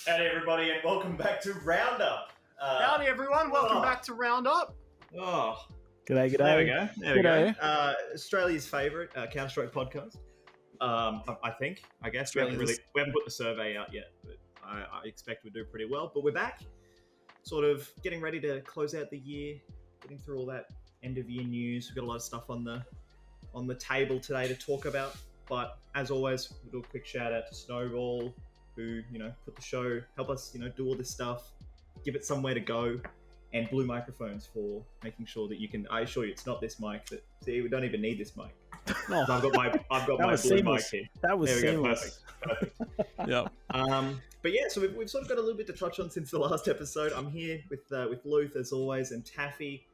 Howdy, everybody, and welcome back to Roundup. Howdy, everyone. Welcome back to Roundup. Oh, G'day. there we go. There we G'day. go. Australia's favourite Counter-Strike podcast. I guess we haven't put the survey out yet, but I expect we do pretty well. But we're back, sort of getting ready to close out the year, getting through all that end of year news. We've got a lot of stuff on the table today to talk about. But as always, we'll do a quick shout out to Snowball, who put the show, help us do all this stuff, give it somewhere to go, and Blue Microphones for making sure that you can. I assure you, it's not this mic. We don't even need this mic. No. I've got my blue seamless. mic here. That was there we seamless. go. Perfect. Yeah. But yeah, so we've sort of got a little bit to touch on since the last episode. I'm here with Luth as always, and Taffy,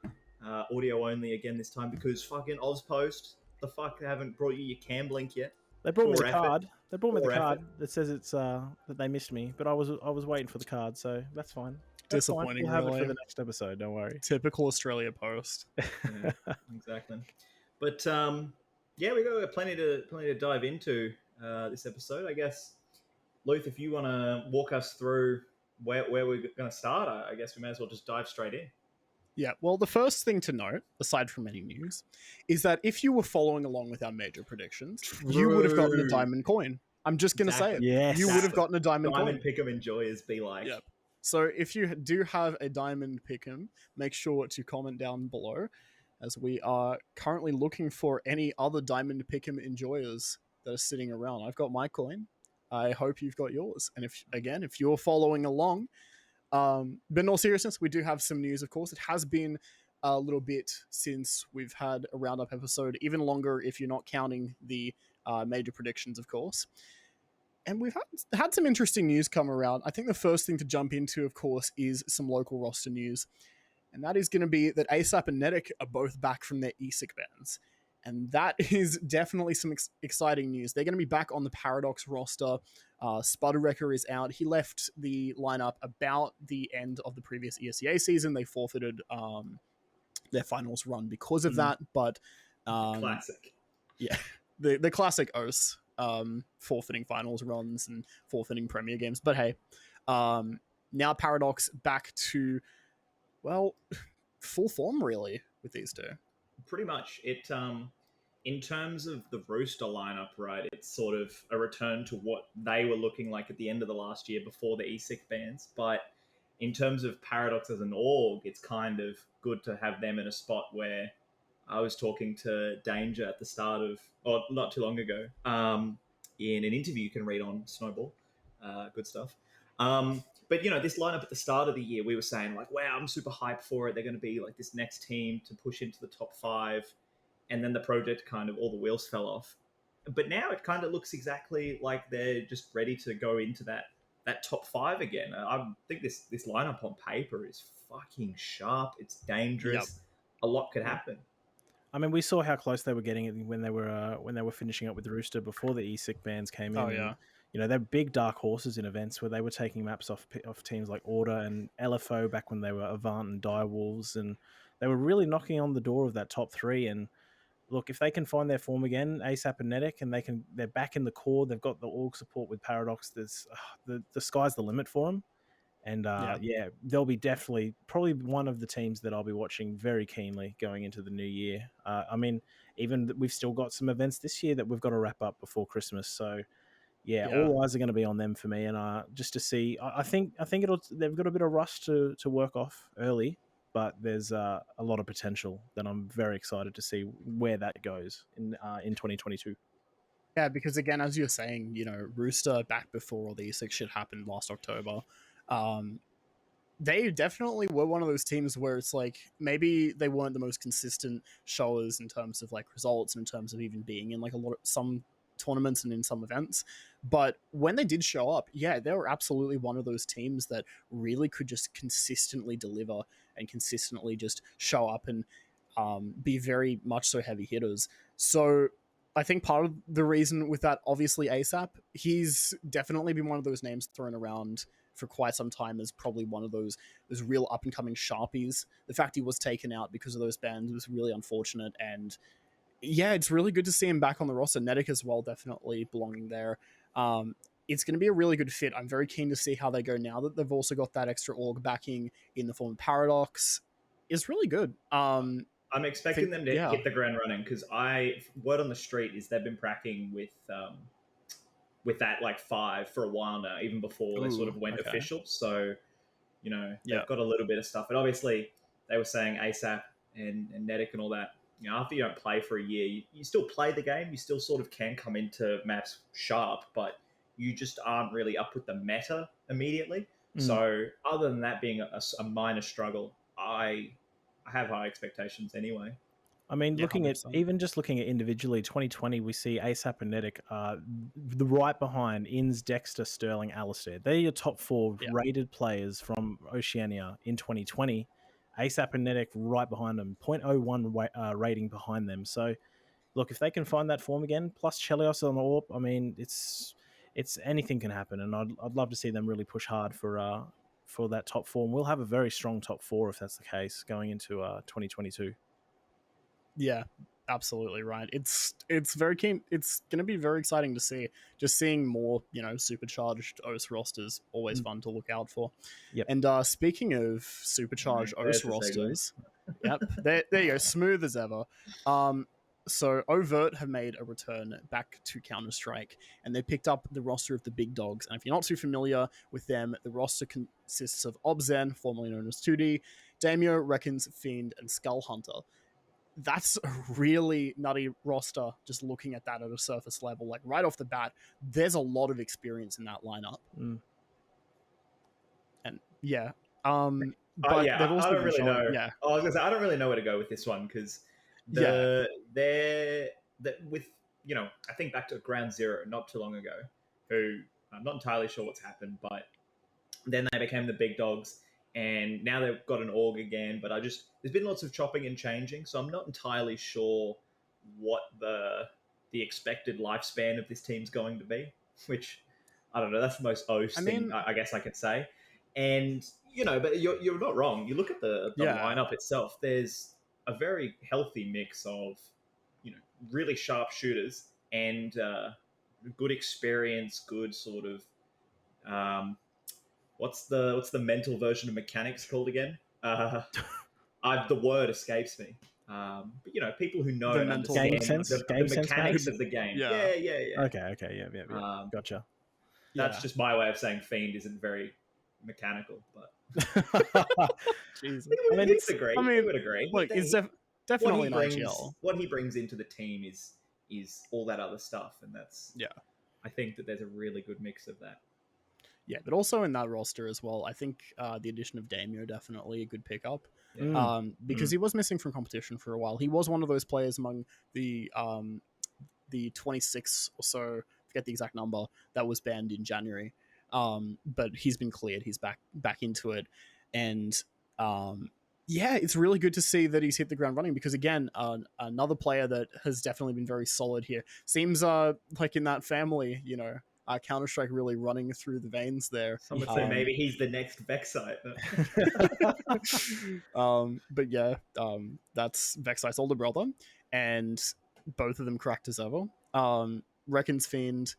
audio only again this time because fucking Ozpost. The fuck, they haven't brought you your cam link yet. They brought me the effort. card. They brought me the Poor card that says it's that they missed me, but I was waiting for the card, so that's fine. That's Disappointing. Fine. We'll have really. it for the next episode. Don't worry. Typical Australia Post. Yeah, exactly. But yeah, we got plenty to dive into this episode. I guess, Luth, if you want to walk us through where we're going to start, I guess we may as well just dive straight in. Yeah, well, the first thing to note, aside from any news, is that if you were following along with our major predictions, you would have gotten a diamond coin. I'm just going to say it. Yes. You would have gotten a diamond coin. Diamond Pick'em enjoyers be like. Yep. So if you do have a diamond pick'em, make sure to comment down below, as we are currently looking for any other diamond pick'em enjoyers that are sitting around. I've got my coin. I hope you've got yours. And if you're following along, but in all seriousness, we do have some news, of course. It has been a little bit since we've had a Roundup episode, even longer if you're not counting the major predictions, of course. And we've had some interesting news come around. I think the first thing to jump into, of course, is some local roster news. And that is going to be that ASAP and nettik are both back from their ESIC bans. And that is definitely some exciting news. They're going to be back on the Paradox roster. Spudderwrecker is out. He left the lineup about the end of the previous ESEA season. They forfeited their finals run because of that. But Classic. Yeah, the classic OS, forfeiting finals runs and forfeiting Premier games. But hey, now Paradox back to, well, full form really with these two. Pretty much. It in terms of the Rooster lineup, right, it's sort of a return to what they were looking like at the end of the last year before the ESIC bans. But in terms of Paradox as an org, it's kind of good to have them in a spot where I was talking to Danger at the start of, or not too long ago, in an interview you can read on Snowball. Good stuff. But, this lineup at the start of the year, we were saying, like, wow, I'm super hyped for it. They're going to be, like, this next team to push into the top 5. And then the project kind of, all the wheels fell off. But now it kind of looks exactly like they're just ready to go into that top 5 again. I think this lineup on paper is fucking sharp. It's dangerous. Yep. A lot could happen. I mean, we saw how close they were getting when they were finishing up with the Rooster before the ESIC bans came in. Oh, yeah. And, they're big dark horses in events where they were taking maps off teams like Order and LFO back when they were Avant and Direwolves, and they were really knocking on the door of that top 3. And look, if they can find their form again, ASAP and nettik, and they're back in the core, they've got the org support with Paradox. There's the sky's the limit for them. And yeah, they'll be probably one of the teams that I'll be watching very keenly going into the new year. I mean, even we've still got some events this year that we've got to wrap up before Christmas. So yeah. All eyes are going to be on them for me. And just to see, I think they've got a bit of rust to work off early, but there's a lot of potential that I'm very excited to see where that goes in 2022. Yeah, because again, as you're saying, Rooster back before all the ESIC shit happened last October. They definitely were one of those teams where it's like maybe they weren't the most consistent showers in terms of like results and in terms of even being in like some tournaments and in some events, but when they did show up, yeah, they were absolutely one of those teams that really could just consistently deliver and consistently just show up and be very much so heavy hitters. So I think part of the reason with that, obviously ASAP, he's definitely been one of those names thrown around for quite some time as probably one of those real up-and-coming sharpies. The fact he was taken out because of those bans was really unfortunate, and yeah, it's really good to see him back on the roster. nettik as well, definitely belonging there. it's going to be a really good fit. I'm very keen to see how they go now that they've also got that extra org backing in the form of Paradox. Is really good. I'm expecting them to yeah. hit the ground running because word on the street is they've been practicing with that like 5 for a while now, even before they sort of went official. So, you know, they've got a little bit of stuff. And obviously, they were saying ASAP and nettik and all that. You know, after you don't play for a year, you still play the game. You still sort of can come into maps sharp, but you just aren't really up with the meta immediately. So, other than that being a minor struggle, I have high expectations anyway. I mean, looking 100%. at even just looking at individually, 2020, we see ASAP and nettik the right behind Inns, Dexter, Sterling, Alistair. They're your top 4 rated players from Oceania in 2020. ASAP and nettik right behind them, 0.01 rating behind them. So, look, if they can find that form again, plus Chelios on the AWP, I mean, it's anything can happen, and I'd love to see them really push hard for that top 4. And we'll have a very strong top 4 if that's the case going into 2022. Yeah, absolutely right. It's very keen. It's going to be very exciting to see. Just seeing more, you know, supercharged OS rosters, always fun to look out for. Yep. And speaking of supercharged OS rosters, yep, there you go, smooth as ever. So Overt have made a return back to Counter-Strike, and they picked up the roster of the big dogs. And if you're not too familiar with them, the roster consists of Obzen, formerly known as 2D, Damio, Reckons, Fiend, and Skull Hunter. That's a really nutty roster, just looking at that at a surface level. Like, right off the bat, there's a lot of experience in that lineup. And yeah, but they've also I don't really know. Yeah, I was gonna say I don't really know where to go with this one because with, you know, I think back to Ground Zero not too long ago, who I'm not entirely sure what's happened, but then they became the big dogs. And now they've got an org again, but there's been lots of chopping and changing, so I'm not entirely sure what the expected lifespan of this team's going to be, which, I don't know, that's the most thing I guess I could say. And, you know, but you're not wrong. You look at the lineup itself, there's a very healthy mix of, you know, really sharp shooters and good experience, good sort of... What's the mental version of mechanics called again? The word escapes me. But, you know, people who know and understand the mechanics of the game. Yeah. Okay, yeah. Gotcha. That's just my way of saying Fiend isn't very mechanical, but Jesus. I mean, he would agree. Like, it's definitely not GL. What he brings into the team is all that other stuff, and that's I think that there's a really good mix of that. Yeah, but also in that roster as well, I think the addition of Damio definitely a good pickup because he was missing from competition for a while. He was one of those players among the 26 or so, I forget the exact number, that was banned in January. But he's been cleared. He's back into it. And it's really good to see that he's hit the ground running because, again, another player that has definitely been very solid here. Seems like in that family, you know, Counter-Strike really running through the veins there. Some would say maybe he's the next Vexite. But yeah, that's Vexite's older brother, and both of them cracked as ever. Reckons Fiend,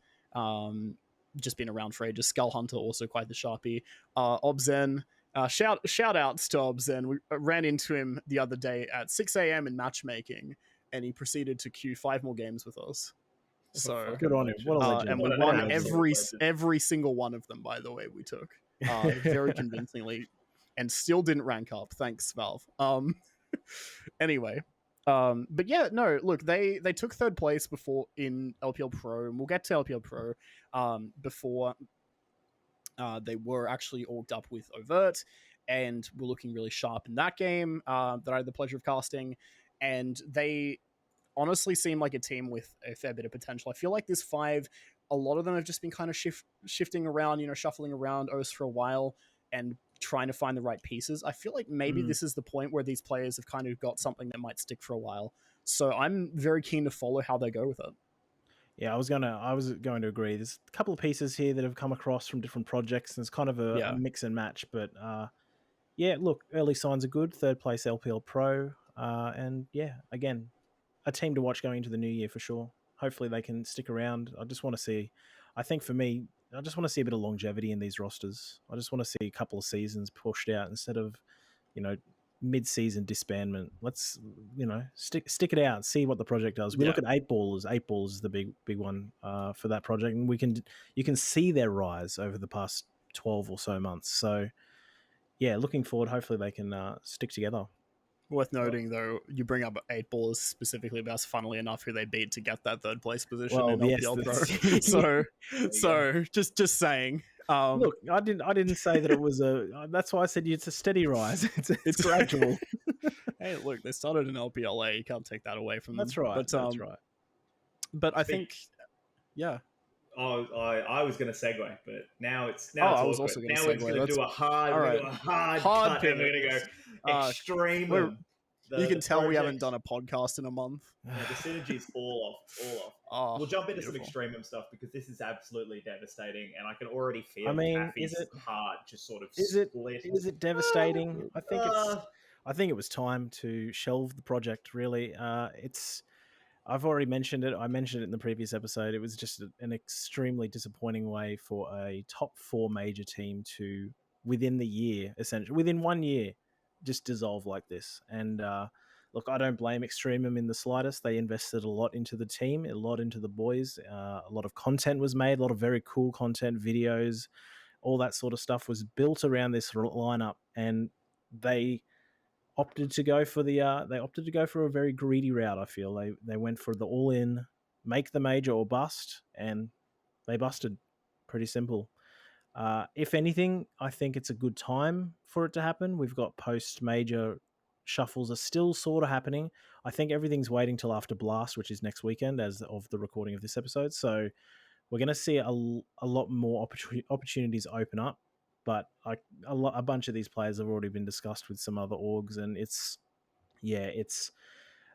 just been around for ages. Skull Hunter also quite the sharpie. Obzen, shout outs to Obzen. We ran into him the other day at 6 a.m. in matchmaking, and he proceeded to queue 5 more games with us. So good on him. What a legend. And we won every single one of them, by the way, we took very convincingly, and still didn't rank up. Thanks, Valve. Anyway, but yeah, no, look, they took 3rd place before in LPL Pro, and we'll get to LPL Pro before they were actually orged up with Overt, and were looking really sharp in that game that I had the pleasure of casting, and they honestly seem like a team with a fair bit of potential. I feel like this 5, a lot of them have just been kind of shifting around, you know, shuffling around OS for a while and trying to find the right pieces. I feel like maybe this is the point where these players have kind of got something that might stick for a while. So I'm very keen to follow how they go with it. Yeah, I was going to agree. There's a couple of pieces here that have come across from different projects, and it's kind of a mix and match. But look, early signs are good. 3rd place LPL Pro, and again, a team to watch going into the new year for sure. Hopefully they can stick around. I just want to see, I think for me, I just want to see a bit of longevity in these rosters. I just want to see a couple of seasons pushed out instead of, mid-season disbandment. Let's, stick it out, see what the project does. We look at 8-ballers. 8-ballers is the big one for that project, and you can see their rise over the past 12 or so months. So, yeah, looking forward. Hopefully, they can stick together. Worth noting, though, you bring up 8-ballers specifically because, funnily enough, who they beat to get that third place position in LPL Pro. so just saying. Look, I didn't say that it was that's why I said it's a steady rise. It's gradual. Hey, look, they started in LPLA. You can't take that away from them. That's right. That's right. But I think, yeah. Oh, I was going to segue, but now it's I was also going to segue. We're going to do a hard cut, and we're going to go EXTREMUM. You can tell we haven't done a podcast in a month. Yeah, the synergy's all off. Oh, we'll jump into beautiful. some EXTREMUM stuff because this is absolutely devastating, and I can already feel is it heart just sort of split. Is it devastating? I think it was time to shelve the project. Really, I've already mentioned it. I mentioned it in the previous episode. It was just an extremely disappointing way for a top 4 major team to, within 1 year, just dissolve like this. And look, I don't blame EXTREMUM in the slightest. They invested a lot into the team, a lot into the boys. A lot of content was made, a lot of very cool content, videos, all that sort of stuff was built around this lineup, and they opted to go for a very greedy route. I feel they went for the all-in, make the major or bust, and they busted. Pretty simple. If anything, I think it's a good time for it to happen. We've got post-major shuffles are still sort of happening. I think everything's waiting till after Blast, which is next weekend as of the recording of this episode. So we're going to see a lot more opportunities open up. But a bunch of these players have already been discussed with some other orgs, and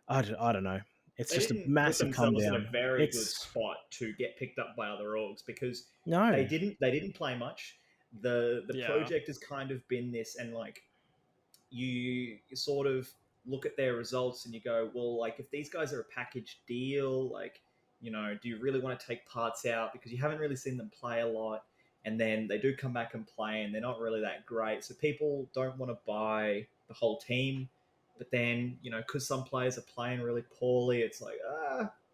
I don't know. It's just a massive come down. In a very good spot to get picked up by other orgs because no, they didn't play much. The project has kind of been this, and like you sort of look at their results and you go, well, like if these guys are a package deal, like do you really want to take parts out because you haven't really seen them play a lot? And then they do come back and play, and they're not really that great. So people don't want to buy the whole team. But then, because some players are playing really poorly, it's like,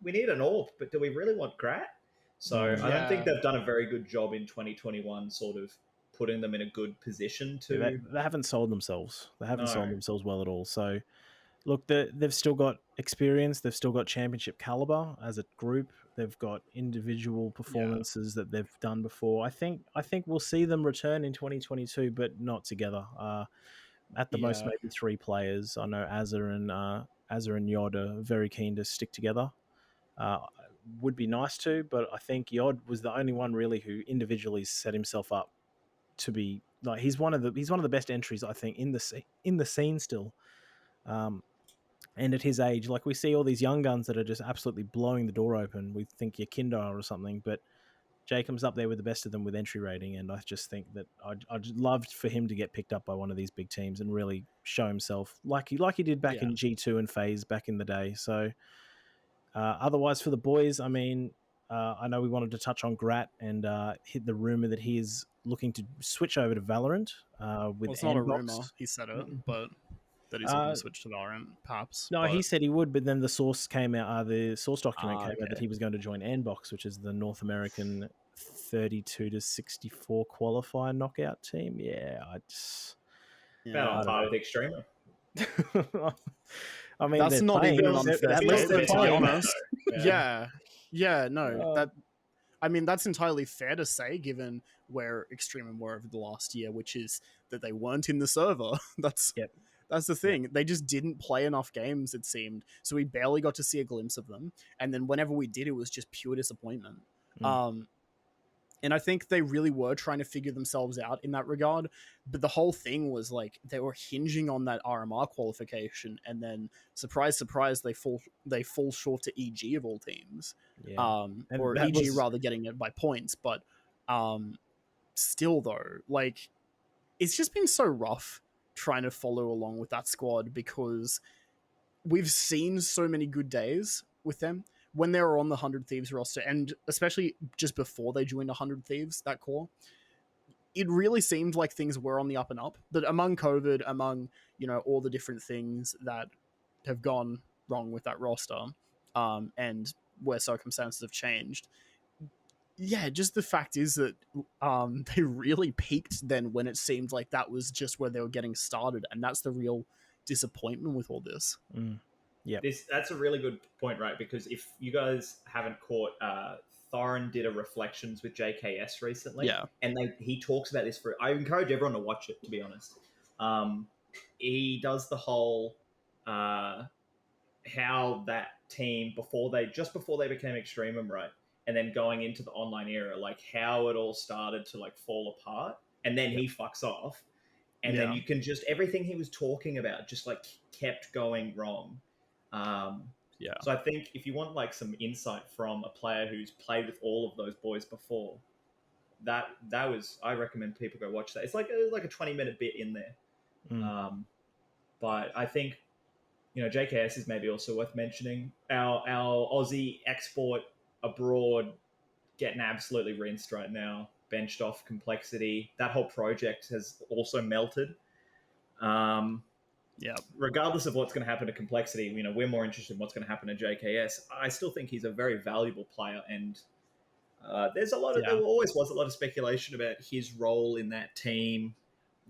we need an org, but do we really want Grat? So I don't think they've done a very good job in 2021 sort of putting them in a good position to... They haven't sold themselves. They haven't sold themselves well at all. So, look, they've still got experience. They've still got championship caliber as a group. They've got individual performances that they've done before. I think we'll see them return in 2022, but not together. At the most, maybe 3 players. I know Azza and Yod are very keen to stick together. Would be nice to, but I think Yod was the only one really who individually set himself up to be like he's one of the best entries I think in the scene still. And at his age, like we see all these young guns that are just absolutely blowing the door open. We think you're Kindar or something, but Jacob's up there with the best of them with entry rating, and I just think that I'd loved for him to get picked up by one of these big teams and really show himself like he did back in G2 and FaZe back in the day. So otherwise for the boys, I mean, I know we wanted to touch on Grat and hit the rumor that he is looking to switch over to Valorant. It's not a rumor, he said it, but that he's looking to switch to Valorant, perhaps. No, he said he would, but then the source came out. The source document came out that he was going to join Nbox, which is the North American 32 to 64 qualifier knockout team. Yeah, I just about on par with EXTREMUM. I mean, that's not even an unfair. At least they're to be playing. honest. No. That's entirely fair to say, given where EXTREMUM were over the last year, which is that they weren't in the server. That's the thing. They just didn't play enough games, it seemed. So we barely got to see a glimpse of them. And then whenever we did, it was just pure disappointment. And I think they really were trying to figure themselves out in that regard. But the whole thing was like they were hinging on that RMR qualification. And then, surprise, surprise, they fall short to EG of all teams. Or EG rather getting it by points. But still, though, like it's just been so rough trying to follow along with that squad because we've seen so many good days with them. when they were on the 100 Thieves roster, and especially just before they joined 100 Thieves, that core, it really seemed like things were on the up and up. But among COVID, among, all the different things that have gone wrong with that roster, and where circumstances have changed, yeah, just the fact is that they really peaked then when it seemed like that was just where they were getting started, and that's the real disappointment with all this. Yeah, that's a really good point, right? Because if you guys haven't caught, Thorin did a reflections with JKS recently, and he talks about this. I encourage everyone to watch it. To be honest, he does the whole how that team before they became Extremum, right? And then going into the online era, like how it all started to like fall apart, and then he fucks off, and then you can just everything he was talking about just like kept going wrong. So I think if you want like some insight from a player who's played with all of those boys before, that was I recommend people go watch that. It's like a 20-minute bit in there. But I think JKS is maybe also worth mentioning. Our Aussie export abroad getting absolutely rinsed right now, benched off Complexity. That whole project has also melted. Regardless of what's going to happen to Complexity, we're more interested in what's going to happen to JKS. I still think he's a very valuable player, and there always was a lot of speculation about his role in that team,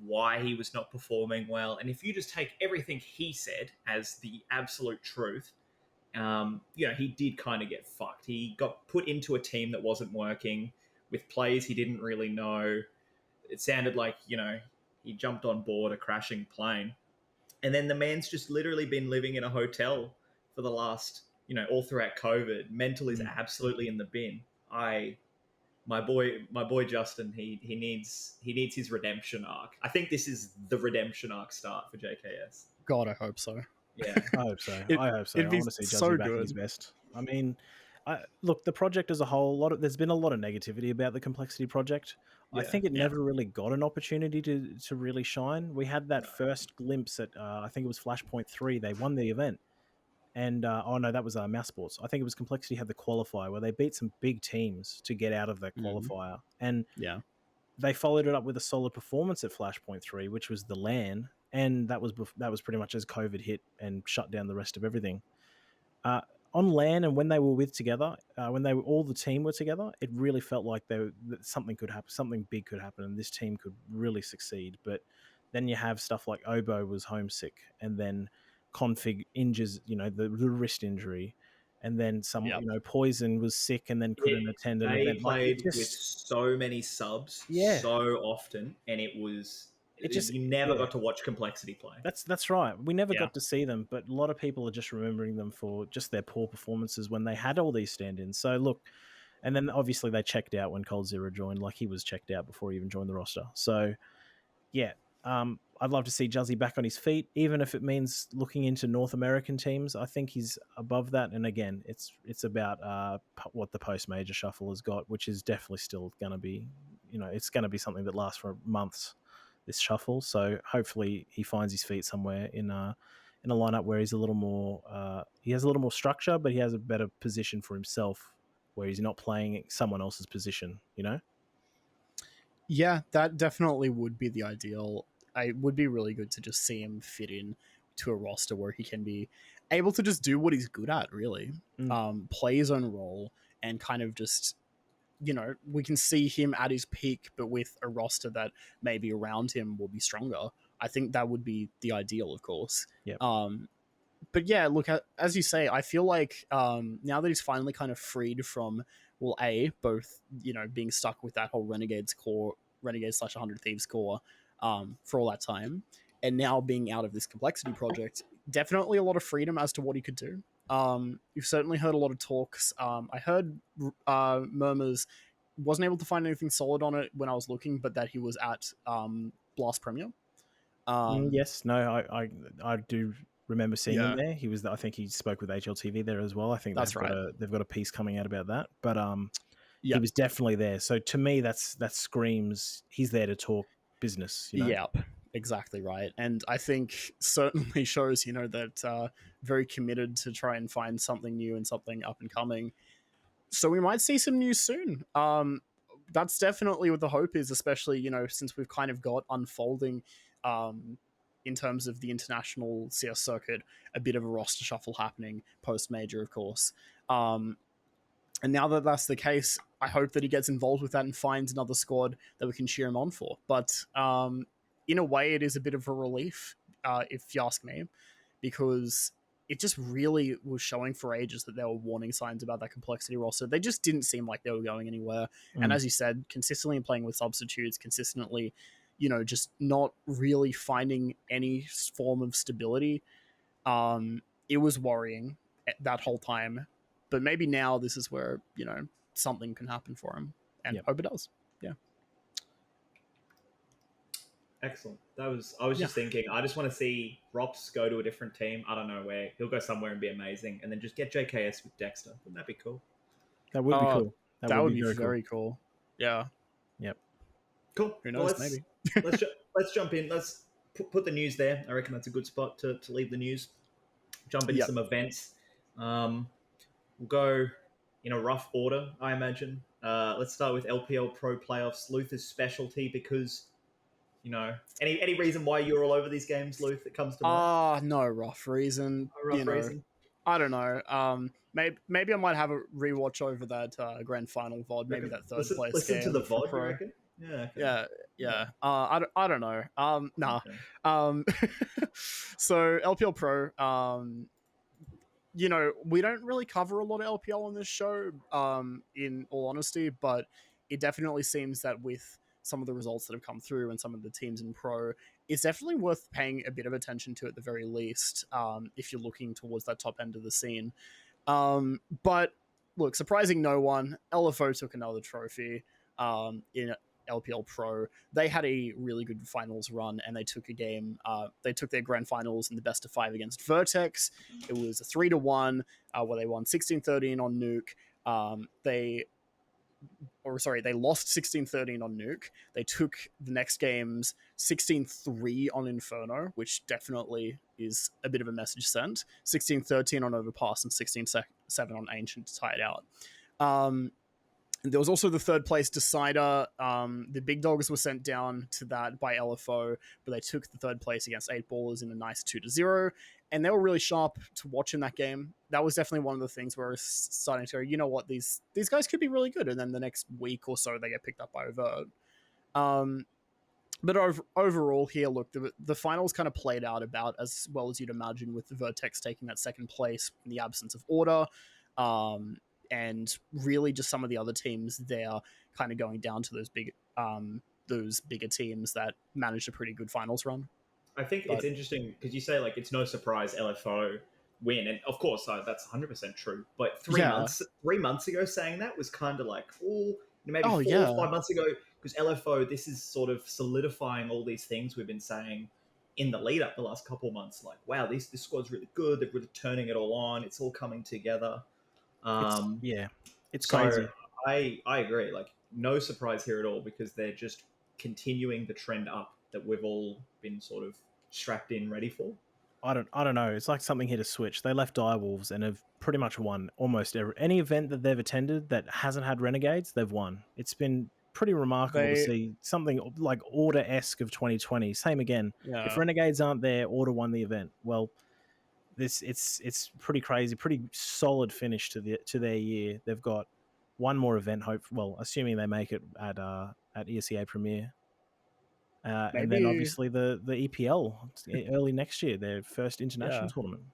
why he was not performing well. And if you just take everything he said as the absolute truth, he did kind of get fucked. He got put into a team that wasn't working with players he didn't really know. It sounded like, he jumped on board a crashing plane. And then the man's just literally been living in a hotel for the last, all throughout COVID. Mental is absolutely in the bin. My boy Justin, he needs his redemption arc. I think this is the redemption arc start for JKS. God, I hope so. Yeah, I hope so. I hope so. I want to see Juzzy back at his best. I mean, look, the project as a whole, there's been a lot of negativity about the Complexity project. I think it never really got an opportunity to really shine. We had that first glimpse at, I think it was Flashpoint 3. They won the event. And, that was Mouse Sports. I think it was Complexity had the qualifier where they beat some big teams to get out of that qualifier. And they followed it up with a solid performance at Flashpoint 3, which was the LAN. And that was pretty much as COVID hit and shut down the rest of everything. On LAN and when they were together, when all the team were together, it really felt like that something could happen, something big could happen, and this team could really succeed. But then you have stuff like Obo was homesick, and then Config injures, the wrist injury, and then Poison was sick and then couldn't attend an event. They played with so many subs so often, and you never got to watch Complexity play. That's right. We never got to see them, but a lot of people are just remembering them for just their poor performances when they had all these stand-ins. So look, and then obviously they checked out when Cold Zero joined. Like, he was checked out before he even joined the roster. So I'd love to see Juzzy back on his feet, even if it means looking into North American teams. I think he's above that. And again, it's about what the post-major shuffle has got, which is definitely still going to be, it's going to be something that lasts for months, this shuffle. So hopefully he finds his feet somewhere in a lineup where he's a little more, he has a little more structure, but he has a better position for himself where he's not playing someone else's position, Yeah, that definitely would be the ideal. It would be really good to just see him fit in to a roster where he can be able to just do what he's good at, really. Play his own role and kind of just, we can see him at his peak, but with a roster that maybe around him will be stronger. I think that would be the ideal, of course. Yep. But yeah, look, as you say, I feel like now that he's finally kind of freed from, both, being stuck with that whole Renegades / 100 Thieves core for all that time, and now being out of this Complexity project, definitely a lot of freedom as to what he could do. You've certainly heard a lot of talks. I heard murmurs, wasn't able to find anything solid on it when I was looking, but that he was at Blast Premier. Yes, no, I do remember seeing him there. He was, I think he spoke with HLTV there as well. I think that's right. They've got a piece coming out about that, but he was definitely there. So to me, that screams he's there to talk business. Yeah, exactly right. And I think certainly shows, that very committed to try and find something new and something up and coming. So we might see some news soon. That's definitely what the hope is, especially, since we've kind of got unfolding in terms of the international CS circuit, a bit of a roster shuffle happening post-major, of course. And now that that's the case, I hope that he gets involved with that and finds another squad that we can cheer him on for. But in a way, it is a bit of a relief, if you ask me, because it just really was showing for ages that there were warning signs about that complexity roster. They just didn't seem like they were going anywhere. And as you said, consistently playing with substitutes, consistently, just not really finding any form of stability. It was worrying that whole time. But maybe now this is where, something can happen for him. And hope it does. Yeah. Excellent. I was just thinking, I just want to see Rops go to a different team. I don't know where. He'll go somewhere and be amazing. And then just get JKS with Dexter. Wouldn't that be cool? That would be cool. That would be very cool. Yeah. Yep. Cool. Who knows? Well, maybe. let's jump in. Let's put the news there. I reckon that's a good spot to leave the news. Jump into some events. We'll go in a rough order, I imagine. Let's start with LPL Pro Playoffs. Luther's specialty, because, any reason why you're all over these games, Luth, that comes to mind? No rough reason. No rough reason? I don't know. Maybe I might have a rewatch over that grand final VOD. Maybe that third place listen game. To the VOD, you reckon? Yeah. Okay. Yeah. I don't know. Nah. Okay. So LPL Pro. We don't really cover a lot of LPL on this show, in all honesty, but it definitely seems that with some of the results that have come through and some of the teams in Pro, it's definitely worth paying a bit of attention to at the very least, if you're looking towards that top end of the scene. But look, surprising no one, LFO took another trophy in LPL Pro. They had a really good finals run, and they took a game. They took their grand finals in the best of 5 against Vertex. It was a 3-1, where they won 16-13 on Nuke. They lost 16-13 on Nuke. They took the next games 16-3 on Inferno, which definitely is a bit of a message sent. 16-13 on Overpass and 16-7 on Ancient to tie it out. There was also the third place decider. The big dogs were sent down to that by LFO, but they took the third place against 8ballers in a nice 2-0. And they were really sharp to watch in that game. That was definitely one of the things where I was starting to go, you know what, these guys could be really good. And then the next week or so, they get picked up by Overt. But overall here, look, the finals kind of played out about as well as you'd imagine, with the Vertex taking that second place in the absence of order. And really just some of the other teams there kind of going down to those bigger teams that managed a pretty good finals run. I think it's interesting because you say, it's no surprise LFO win. And of course, that's 100% true. But 3 months ago saying that was kind of maybe 4 or 5 months ago, because LFO, this is sort of solidifying all these things we've been saying in the lead up the last couple of months. Wow, this squad's really good. They're really turning it all on. It's all coming together. It's crazy. I agree. No surprise here at all, because they're just continuing the trend up that we've all been sort of strapped in, ready for. I don't know. It's like something hit a switch. They left Direwolves and have pretty much won almost any event that they've attended that hasn't had Renegades. They've won. It's been pretty remarkable to see something like Order-esque of 2020. Same again. Yeah. If Renegades aren't there, Order won the event. Well, it's pretty crazy, pretty solid finish to their year. They've got one more event, assuming they make it at ESEA Premier. And then obviously the EPL early next year, their first international tournament.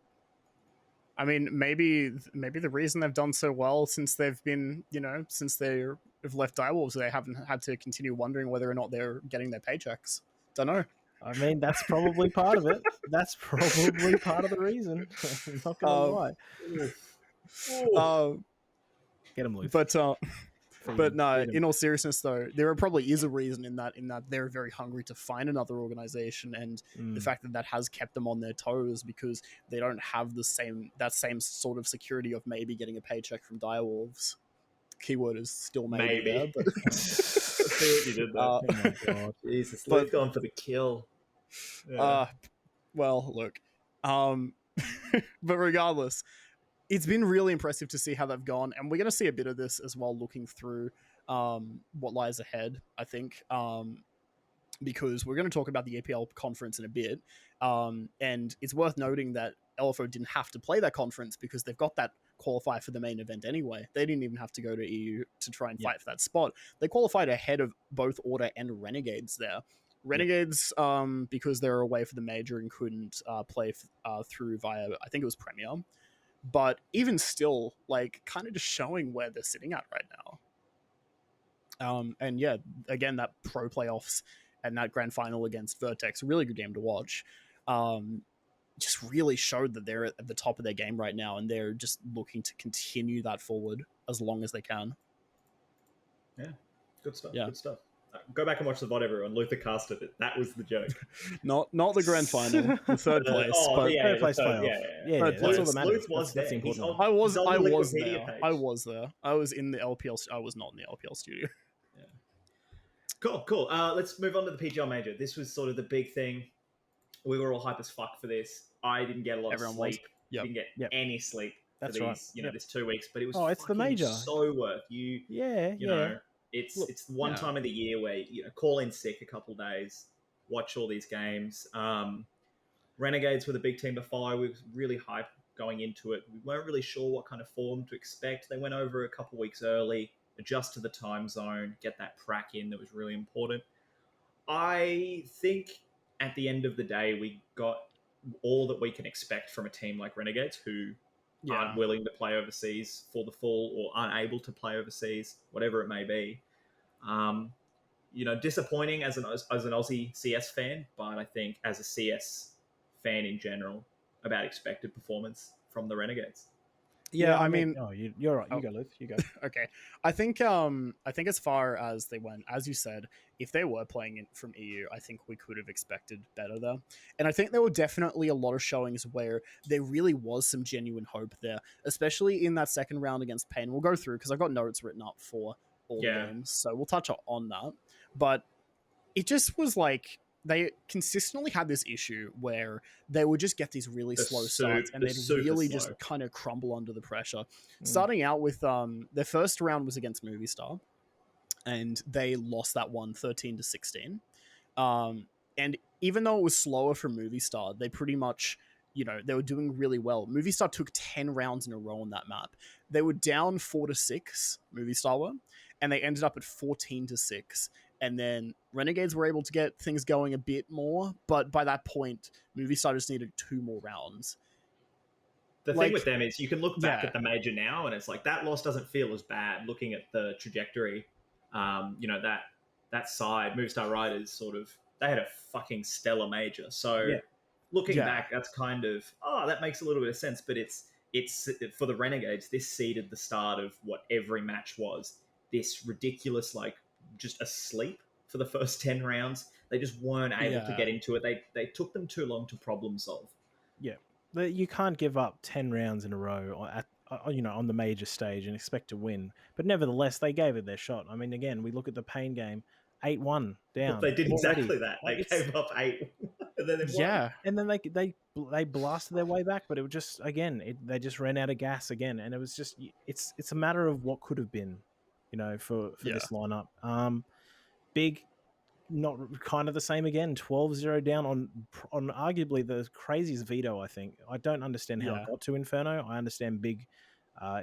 I mean, maybe the reason they've done so well since they've been, since they have left Direwolves, they haven't had to continue wondering whether or not they're getting their paychecks. Don't know. I mean, that's probably part of it. That's probably part of the reason. I'm not gonna lie. Get him loose. But no, in all seriousnness though, there probably is a reason in that they're very hungry to find another organization, and the fact that has kept them on their toes, because they don't have that same sort of security of maybe getting a paycheck from Direwolves. Keyword is still maybe. There, but I see what you did there. Oh my god, Jesus! They've gone for the kill. Uh, well, look, but regardless, it's been really impressive to see how they've gone, and we're going to see a bit of this as well looking through what lies ahead, I think, because we're going to talk about the EPL conference in a bit, and it's worth noting that LFO didn't have to play that conference because they've got that qualify for the main event anyway. They didn't even have to go to EU to try and fight for that spot. They qualified ahead of both Order and Renegades there. Renegades, because they were away for the major and couldn't play through via, I think it was Premier. But even still, like, kind of just showing where they're sitting at right now. And yeah, again, that pro playoffs and that grand final against Vertex, really good game to watch. Just really showed that they're at the top of their game right now, and they're just looking to continue that forward as long as they can. Yeah, good stuff. Yeah. Good stuff. Go back and watch the VOD, everyone. Luther casted it. That was the joke. not the grand final, the third place. But third place playoff. Yeah. That's all that matters. Luth was that's there. important. I was there. Page. I was there. I was in the LPL. I was not in the LPL studio. Yeah. Cool. Let's move on to the PGL Major. This was sort of the big thing. We were all hype as fuck for this. I didn't get a lot of sleep. Didn't get any sleep for these, this 2 weeks. But it was it's the major. So worth you. You know, it's one time of the year where call in sick a couple days, watch all these games. Renegades were the big team to follow. We were really hyped going into it. We weren't really sure what kind of form to expect. They went over a couple weeks early, adjust to the time zone, get that prac in. That was really important. I think at the end of the day, we got all that we can expect from a team like Renegades, who aren't willing to play overseas for the full or unable to play overseas, whatever it may be. Disappointing as an Aussie CS fan, but I think as a CS fan in general, about expected performance from the Renegades. Yeah, I mean, you're right. You go, Luth. You go. Okay, I think as far as they went, as you said, if they were playing from EU, I think we could have expected better there. And I think there were definitely a lot of showings where there really was some genuine hope there, especially in that second round against Pain. We'll go through because I've got notes written up for all the games, so we'll touch on that. But it just was like they consistently had this issue where they would just get these really slow starts and they'd really just kind of crumble under the pressure. Starting out with their first round was against Movistar, and they lost that one 13-16. And even though it was slower for Movistar, they pretty much, they were doing really well. Movistar took 10 rounds in a row on that map. They were down 4-6, Movistar were, and they ended up at 14-6. And then Renegades were able to get things going a bit more, but by that point, Movistar just needed 2 more rounds. The thing with them is you can look back at the major now, and it's like that loss doesn't feel as bad looking at the trajectory. That side, Movistar Riders, they had a fucking stellar major. So looking back, that's kind of, that makes a little bit of sense. But it's for the Renegades, this seeded the start of what every match was. This ridiculous, just asleep for the first 10 rounds. They just weren't able to get into it. They took them too long to problem solve. Yeah. You can't give up 10 rounds in a row on the major stage and expect to win. But nevertheless, they gave it their shot. I mean, again, we look at the Pain game, 8-1 down. But they did exactly that. They gave up 8. And then they won. Yeah. And then they blasted their way back, but it was just, again, they just ran out of gas again. And it was just, it's a matter of what could have been, for this lineup. Big, not kind of the same again. 12-0 down on arguably the craziest veto. I think I don't understand how it got to Inferno. I understand Big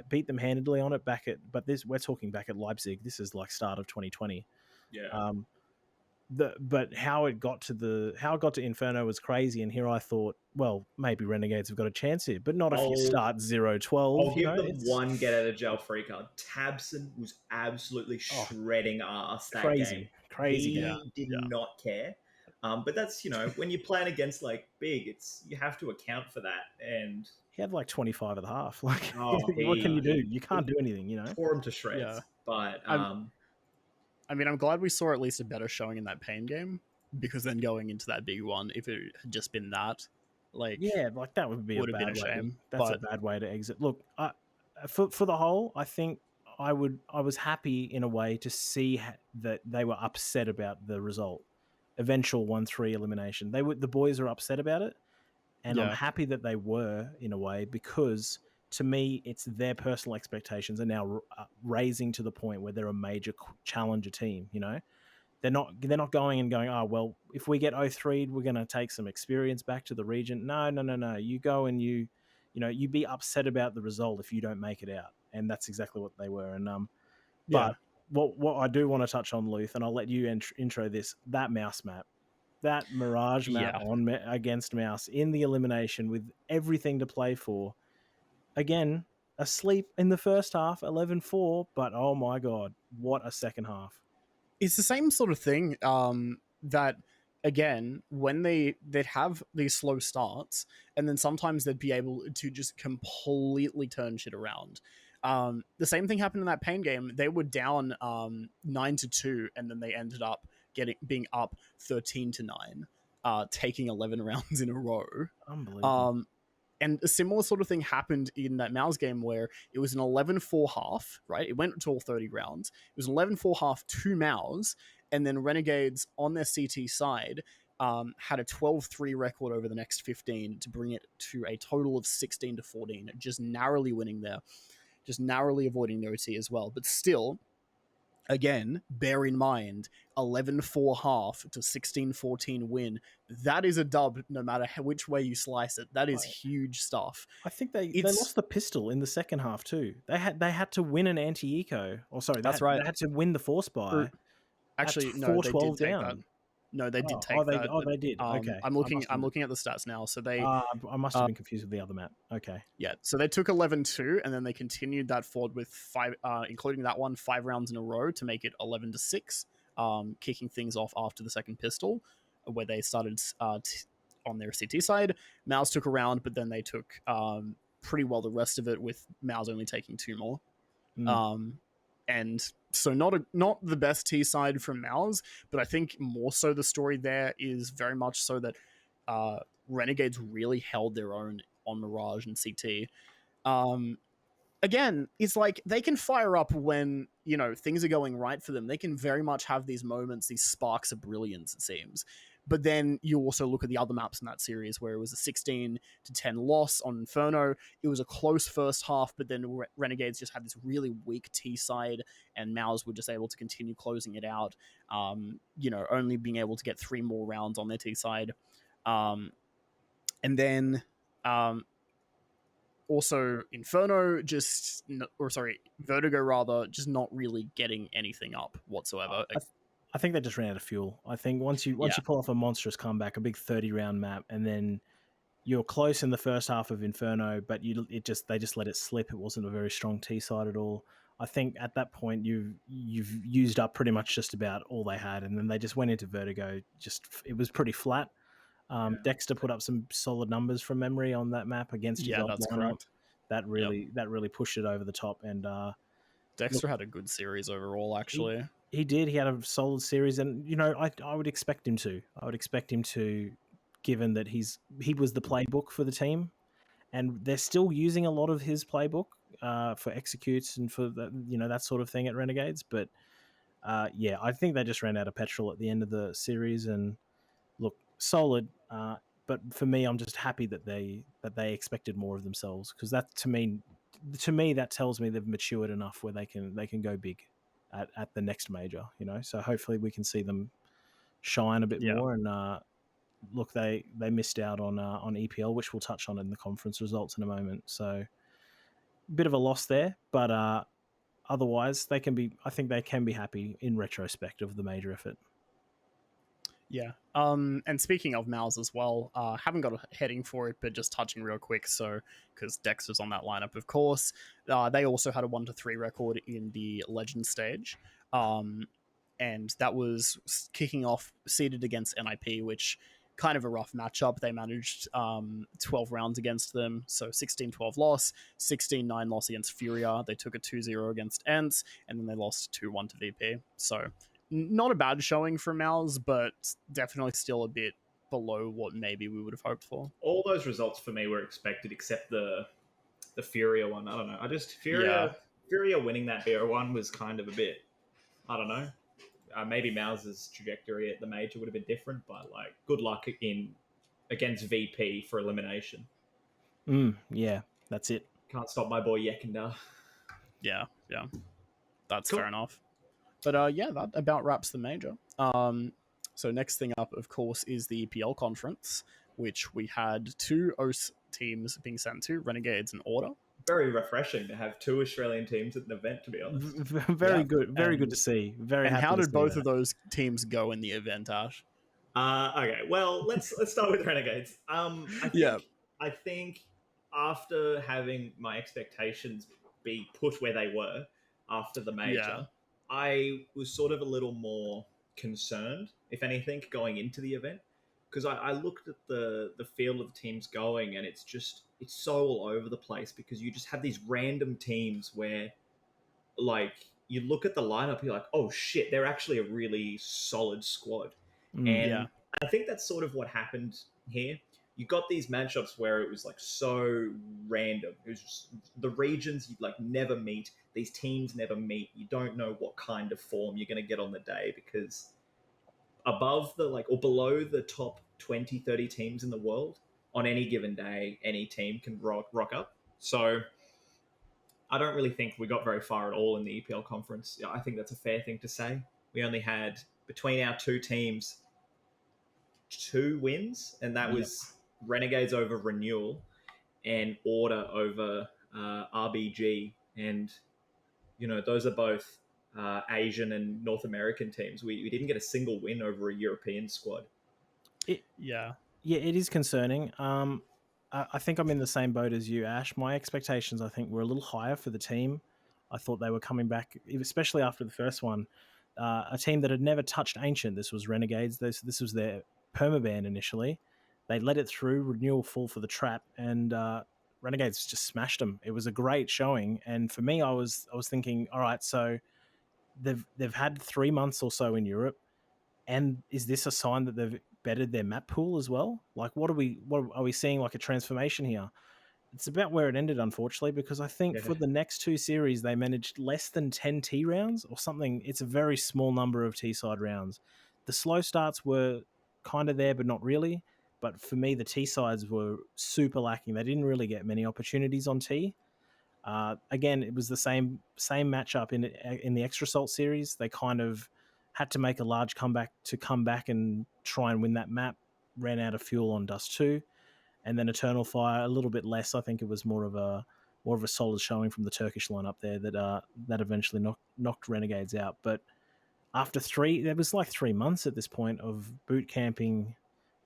beat them handedly on it but we're talking back at Leipzig. This is like start of 2020. Yeah. But how it got to Inferno was crazy, and here I thought, well, maybe Renegades have got a chance here, but not if you start 0-12. I'll give them one get out of jail free card. Tabson was absolutely shredding ass that game. Crazy. He did not care. But that's, when you're playing against Big, you have to account for that. And he had 25 at the half. What can you do? You can't do anything, Tore him to shreds. Yeah. But I'm glad we saw at least a better showing in that Pain game, because then going into that big one, if it had just been that, that would be a bad shame. That's a bad way to exit. Look, for the whole, I think I was happy in a way to see that they were upset about the result. eventual 1-3 elimination. The boys are upset about it, and I'm happy that they were, in a way, because to me, it's their personal expectations are now raising to the point where they're a major challenger team. They're not going and going, oh, well, if we get 0-3, we're going to take some experience back to the region. No. You go and you be upset about the result if you don't make it out. And that's exactly what they were. And but what I do want to touch on, Luth, and I'll let you intro this, that mouse map, that Mirage map against Mouse in the elimination with everything to play for. Again, asleep in the first half, 11-4, but oh my God, what a second half. It's the same sort of thing that, again, when they'd have these slow starts, and then sometimes they'd be able to just completely turn shit around. The same thing happened in that Pain game. They were down 9-2, and then they ended up being up 13-9, taking 11 rounds in a row. Unbelievable. And a similar sort of thing happened in that Mouse game where it was an 11-4 half, right? It went to all 30 rounds. It was an 11-4 half to Mouse, and then Renegades on their CT side had a 12-3 record over the next 15 to bring it to a total of 16-14, just narrowly winning there, just narrowly avoiding the OT as well. But still, again, bear in mind, 11-4 half to 16-14 win. That is a dub no matter which way you slice it. That is huge stuff. I think they lost the pistol in the second half too. They had to win an anti-eco. That's right. They had to win the force buy. Actually, no, they did take that. No, they did take that. They did. Okay. I'm looking at the stats now. So they I must have been confused with the other map. Okay. Yeah. So they took 11-2, and then they continued that forward with 5, including that one, 5 rounds in a row to make it 11-6, kicking things off after the second pistol, where they started on their CT side. Mouse took a round, but then they took pretty well the rest of it, with Mouse only taking 2 more. And so not the best T side from Mouse, but I think more so the story there is very much so that Renegades really held their own on Mirage and CT. Again, it's like they can fire up when, things are going right for them. They can very much have these moments, these sparks of brilliance, it seems. But then you also look at the other maps in that series where it was a 16-10 loss on Inferno. It was a close first half, but then Renegades just had this really weak T side, and Mouse were just able to continue closing it out, only being able to get 3 more rounds on their T side. And then also Inferno Vertigo rather, just not really getting anything up whatsoever. I think they just ran out of fuel. I think once you pull off a monstrous comeback, a big 30-round map, and then you're close in the first half of Inferno, but they just let it slip. It wasn't a very strong T side at all. I think at that point you've used up pretty much just about all they had, and then they just went into Vertigo. It was pretty flat. Dexter put up some solid numbers from memory on that map against his old lineup. That really pushed it over the top. And Dexter had a good series overall, actually. He did. He had a solid series, and I would expect him to. I would expect him to, given that he was the playbook for the team, and they're still using a lot of his playbook for executes and for that sort of thing at Renegades. But I think they just ran out of petrol at the end of the series. And look, solid. But for me, I'm just happy that they expected more of themselves, because that to me that tells me they've matured enough where they can go big at the next major, so hopefully we can see them shine a bit more. And look, they missed out on EPL, which we'll touch on in the conference results in a moment, so a bit of a loss there, but otherwise I think they can be happy in retrospect of the major effort. Yeah. And speaking of Mouse as well, haven't got a heading for it, but just touching real quick. So, because Dexter's on that lineup, of course, they also had a 1-3 record in the Legend stage. And that was kicking off seeded against NIP, which kind of a rough matchup. They managed 12 rounds against them. So 16-12 loss, 16-9 loss against Furia. They took a 2-0 against Ents, and then they lost 2-1 to VP. So not a bad showing from Mouse, but definitely still a bit below what maybe we would have hoped for. All those results for me were expected, except the Furia one. I don't know. Furia winning that BO1 was kind of a bit, I don't know. maybe Mouse's trajectory at the major would have been different, but like, good luck against VP for elimination. Yeah, that's it. Can't stop my boy Yekindar. Yeah, that's Cool. fair enough. But that about wraps the major. So next thing up, of course, is the EPL conference, which we had two OS teams being sent to, Renegades and Order. Very refreshing to have two Australian teams at an event, to be honest. Very good to see. Very And happy how to did see both that. of those teams go in the event, Ash? Okay, well, let's start with Renegades. I think after having my expectations be put where they were after the major, I was sort of a little more concerned, if anything, going into the event, because I looked at the field of the teams going, and it's so all over the place, because you just have these random teams where, like, you look at the lineup, you're like, oh shit, they're actually a really solid squad. And I think that's sort of what happened here. You got these matchups where it was like so random. It was just, the regions you'd like never meet. These teams never meet. You don't know what kind of form you're going to get on the day, because above the or below the top 20, 30 teams in the world on any given day, any team can rock up. So I don't really think we got very far at all in the EPL conference. I think that's a fair thing to say. We only had, between our two teams, 2 wins, and that was Renegades over Renewal and Order over RBG. And, those are both Asian and North American teams. We didn't get a single win over a European squad. It is concerning. I think I'm in the same boat as you, Ash. My expectations, I think, were a little higher for the team. I thought they were coming back, especially after the first one. A team that had never touched Ancient. This was Renegades. This was their permaban initially. They let it through. Renewal fall for the trap, and Renegades just smashed them. It was a great showing, and for me, I was thinking, all right, so they've had 3 months or so in Europe, and is this a sign that they've bettered their map pool as well? Like, what are we seeing, like a transformation here? It's about where it ended, unfortunately, because I think for the next 2 series, they managed less than 10 T rounds or something. It's a very small number of T-side rounds. The slow starts were kind of there, but not really. But for me, the T-sides were super lacking. They didn't really get many opportunities on T. Again, it was the same matchup in the Extra Salt series. They kind of had to make a large comeback to come back and try and win that map. Ran out of fuel on Dust 2. And then Eternal Fire, a little bit less. I think it was more of a solid showing from the Turkish lineup there that eventually knocked Renegades out. But after there was like 3 months at this point of boot camping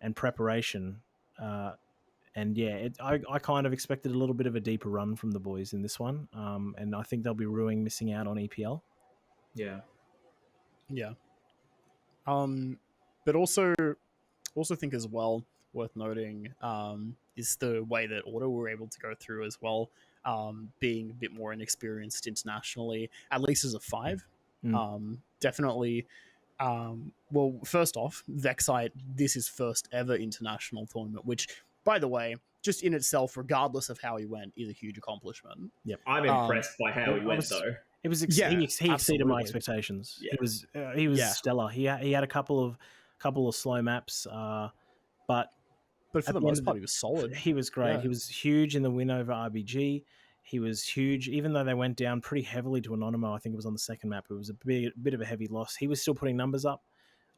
and preparation. I kind of expected a little bit of a deeper run from the boys in this one. And I think they'll be ruining missing out on EPL. Yeah. But also think as well, worth noting, is the way that Order were able to go through as well, being a bit more inexperienced internationally, at least as a 5. Definitely. Well, first off, Vexite, this is first ever international tournament, which, by the way, just in itself, regardless of how he went, is a huge accomplishment. Yep. I'm impressed by how he went, though. It was he exceeded my expectations. Yeah. He was stellar. He had a couple of slow maps, but for the most part, he was solid. He was great. Yeah. He was huge in the win over RBG. He was huge, even though they went down pretty heavily to Anonymous. I think it was on the second map. It was a bit of a heavy loss. He was still putting numbers up.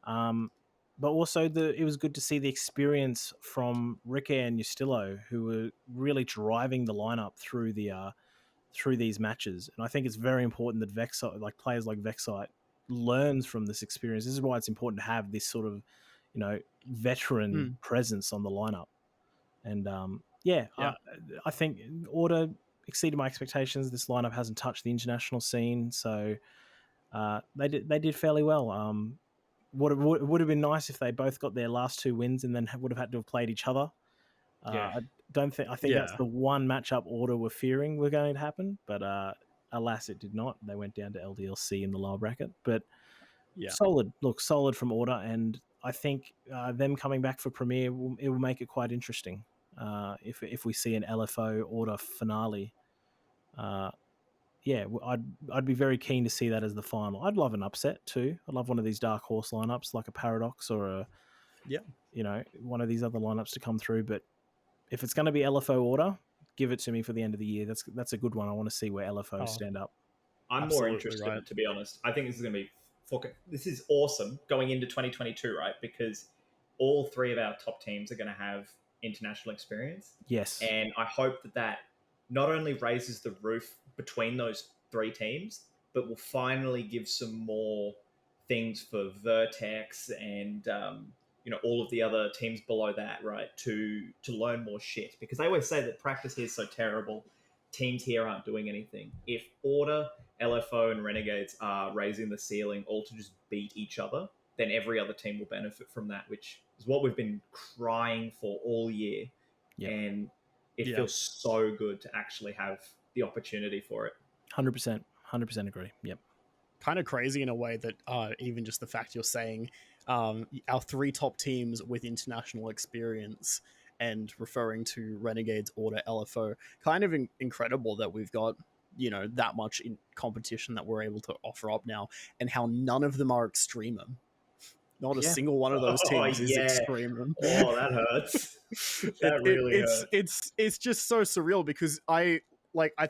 But also it was good to see the experience from Ricky and Justillo, who were really driving the lineup through these matches. And I think it's very important that Vexite, like players like Vexite, learns from this experience. This is why it's important to have this sort of, veteran presence on the lineup. And I think Order exceeded my expectations. This lineup hasn't touched the international scene, so they did fairly well. Would have been nice if they both got their last 2 wins and then would have had to have played each other. I think that's the one matchup Order were fearing were going to happen, but alas, it did not. They went down to LDLC in the lower bracket, but solid from Order, and I think them coming back for Premier it will make it quite interesting if we see an LFO Order finale. yeah, I'd be very keen to see that as the final. I'd love an upset too. I'd love one of these dark horse lineups like a Paradox or a one of these other lineups to come through. But if it's going to be LFO order, give it to me for the end of the year. That's a good one. I want to see where LFO stand up. I'm more interested, to be honest. I think this is going to be this is awesome going into 2022, right? Because all three of our top teams are going to have international experience. Yes. And I hope that not only raises the roof between those three teams, but will finally give some more things for Vertex and all of the other teams below that, right? To learn more shit, because they always say that practice here is so terrible. Teams here aren't doing anything. If Order, LFO, and Renegades are raising the ceiling all to just beat each other, then every other team will benefit from that, which is what we've been crying for all year. Yep. And it feels so good to actually have the opportunity for it. 100% agree. Yep. Kind of crazy in a way that even just the fact you're saying our three top teams with international experience and referring to Renegades, Order, LFO, kind of incredible that we've got, that much in competition that we're able to offer up now, and how none of them are Extremum. Not a single one of those teams is Extremum. Oh, that hurts. That really hurts. It's just so surreal, because I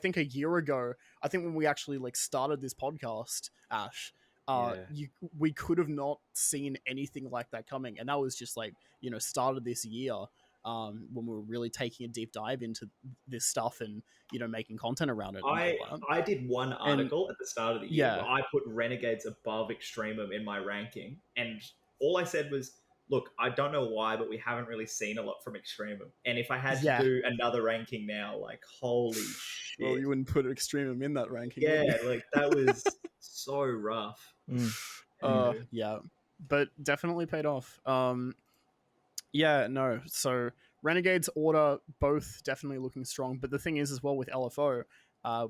think a year ago, I think when we actually started this podcast, Ash, we could have not seen anything like that coming, and that was just started this year. When we were really taking a deep dive into this stuff and making content around it. I did one article at the start of the year where I put Renegades above Extremum in my ranking, and all I said was, look, I don't know why, but we haven't really seen a lot from Extremum. And if I had to do another ranking now, holy shit. Well, you wouldn't put Extremum in that ranking. Yeah, that was so rough. But definitely paid off. So Renegades, Order, both definitely looking strong. But the thing is as well with LFO,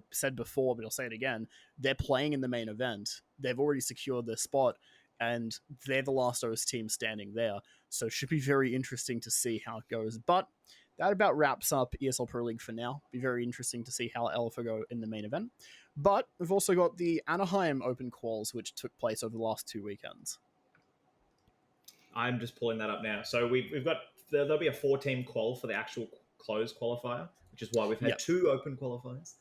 said before, but I'll say it again, they're playing in the main event. They've already secured their spot, and they're the last OS team standing there. So it should be very interesting to see how it goes. But that about wraps up ESL Pro League for now. Be very interesting to see how LFO go in the main event. But we've also got the Anaheim Open Quals, which took place over the last 2 weekends. I'm just pulling that up now. So we've got, there'll be a 4-team qual for the actual closed qualifier, which is why we've had 2 open qualifiers.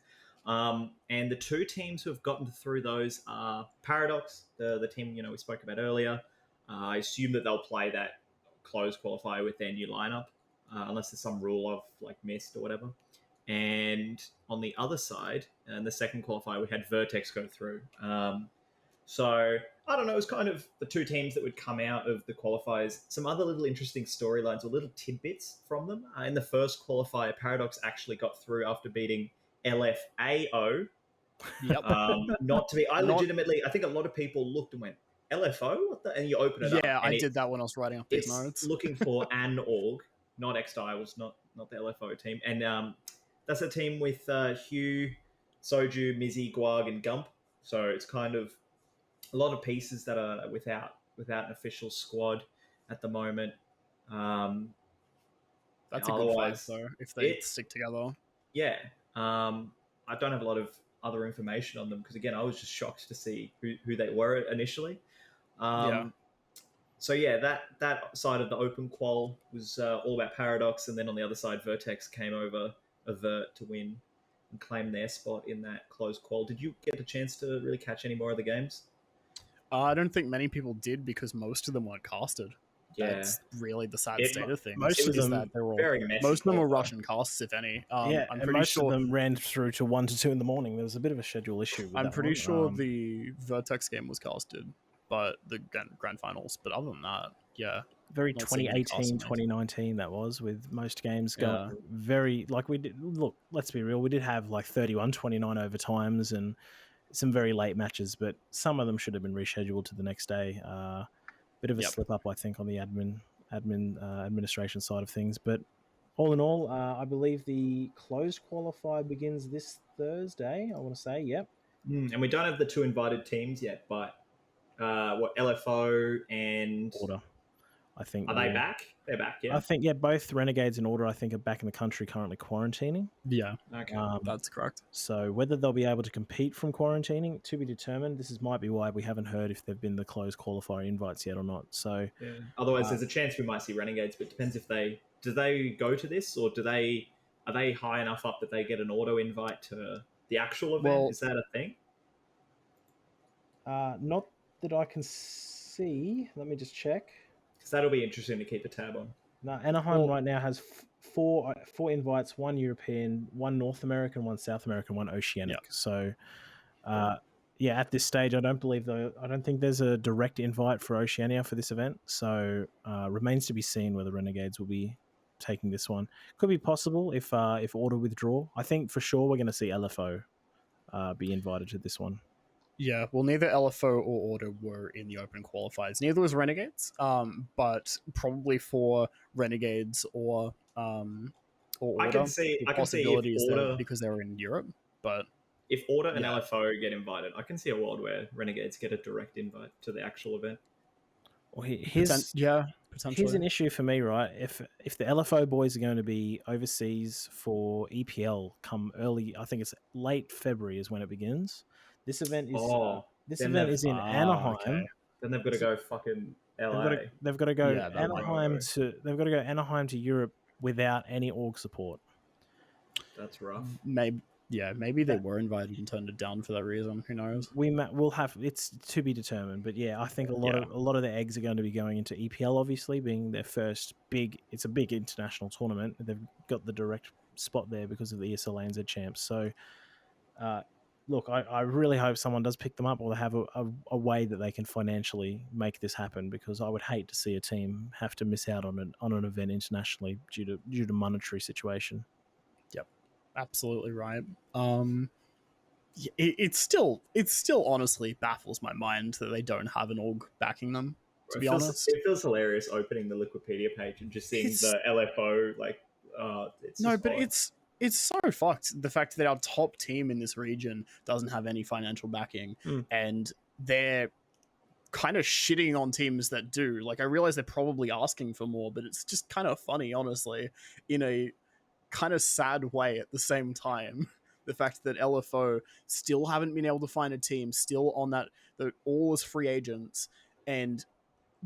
And the 2 teams who have gotten through those are Paradox, the team we spoke about earlier. I assume that they'll play that closed qualifier with their new lineup, unless there's some rule I've missed or whatever. And on the other side, in the second qualifier, we had Vertex go through. So I don't know, it's kind of the 2 teams that would come out of the qualifiers. Some other little interesting storylines or little tidbits from them. In the first qualifier, Paradox actually got through after beating LFAO. Yep. Not to be, I think a lot of people looked and went, LFO? What the? And you open it up. Yeah, I did that when I was writing up these notes. Looking for an org, not XDials, not the LFO team. And that's a team with Hugh, Soju, Mizzy, Guag, and Gump. So it's kind of a lot of pieces that are without an official squad at the moment. That's a good fight, though, if they stick together. Yeah. I don't have a lot of other information on them because, again, I was just shocked to see who they were initially. So, that side of the open qual was all about Paradox, and then on the other side, Vertex came over Overt to win and claim their spot in that closed qual. Did you get a chance to really catch any more of the games? I don't think many people did because most of them weren't casted. Yeah. That's really the sad state of things. Most of them were Russian casts, if any. I'm pretty sure of them ran through to 1 to 2 in the morning. There was a bit of a schedule issue with I'm pretty sure the Vertex game was casted, but the grand finals. But other than that, very 2018, 2019 that was, with most games going very, we did, look, let's be real, we did have 31-29 overtimes and some very late matches, but some of them should have been rescheduled to the next day. Bit of a slip up, I think, on the administration side of things. But all in all, I believe the closed qualifier begins this Thursday, I want to say. Yep. And we don't have the 2 invited teams yet, but LFO and Order. I think Are they back? They're back, yeah. I think both Renegades and Order I think are back in the country currently quarantining. Yeah, Okay. that's correct. So whether they'll be able to compete from quarantining to be determined. Might be why we haven't heard if they've been the closed qualifier invites yet or not. So yeah. Otherwise, there's a chance we might see Renegades, but it depends if they go to this, or are they high enough up that they get an auto invite to the actual event? Well, is that a thing? not that I can see. Let me just check. Because that'll be interesting to keep a tab on. No, Anaheim right now has four invites: one European, one North American, one South American, one Oceanic. Yep. So, at this stage, I don't think there's a direct invite for Oceania for this event. So, remains to be seen whether Renegades will be taking this one. Could be possible if Order withdraw. I think for sure we're going to see LFO be invited to this one. Yeah, well, neither LFO or Order were in the open qualifiers. Neither was Renegades, but probably for Renegades or Order, I can see if Order, because they were in Europe. But if Order and LFO get invited, I can see a world where Renegades get a direct invite to the actual event. Well, here's an issue for me, right? If the LFO boys are going to be overseas for EPL come early, I think it's late February is when it begins. This event is in Anaheim. Okay. Then they've got to go fucking LA. They've got to go Anaheim to Europe without any org support. That's rough. Maybe they were invited and turned it down for that reason. Who knows? We'll have, it's to be determined. But yeah, I think a lot of the eggs are going to be going into EPL, obviously being their first big. It's a big international tournament. They've got the direct spot there because of the ESL ANZ champs. So. Look, I really hope someone does pick them up, or they have a way that they can financially make this happen, because I would hate to see a team have to miss out on an event internationally due to monetary situation. Yep, absolutely right. It still honestly baffles my mind that they don't have an org backing them. To be honest, it feels hilarious opening the Wikipedia page and just seeing the LFO It's so fucked, the fact that our top team in this region doesn't have any financial backing, and they're kind of shitting on teams that do. Like, I realize they're probably asking for more, but it's just kind of funny, honestly, in a kind of sad way at the same time. The fact that LFO still haven't been able to find a team, still on that all as free agents, and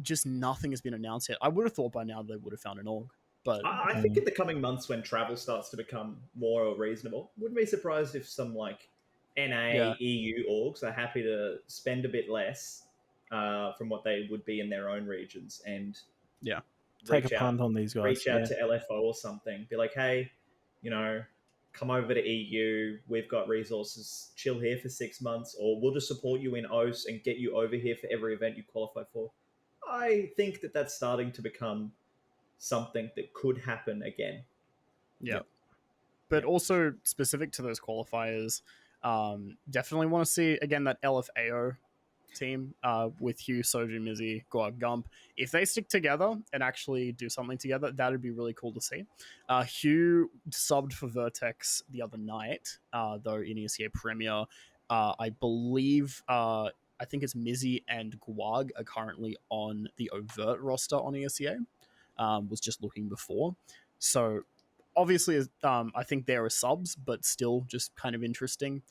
just nothing has been announced yet. I would have thought by now they would have found an org. But I think in the coming months, when travel starts to become more reasonable, wouldn't be surprised if some NA, EU orgs are happy to spend a bit less from what they would be in their own regions, and take a punt on these guys. Reach out to LFO or something. Be like, hey, come over to EU. We've got resources. Chill here for 6 months, or we'll just support you in OS and get you over here for every event you qualify for. I think that's starting to become something that could happen again. But also specific to those qualifiers, definitely want to see again that LFAO team with Hugh, Soju, Mizzy, Guag, Gump. If they stick together and actually do something together, that would be really cool to see. Hugh subbed for Vertex the other night, though in ESEA Premier. I believe I think it's Mizzy and Guag are currently on the Overt roster on ESEA. Was just looking before. So obviously, I think there are subs, but still just kind of interesting.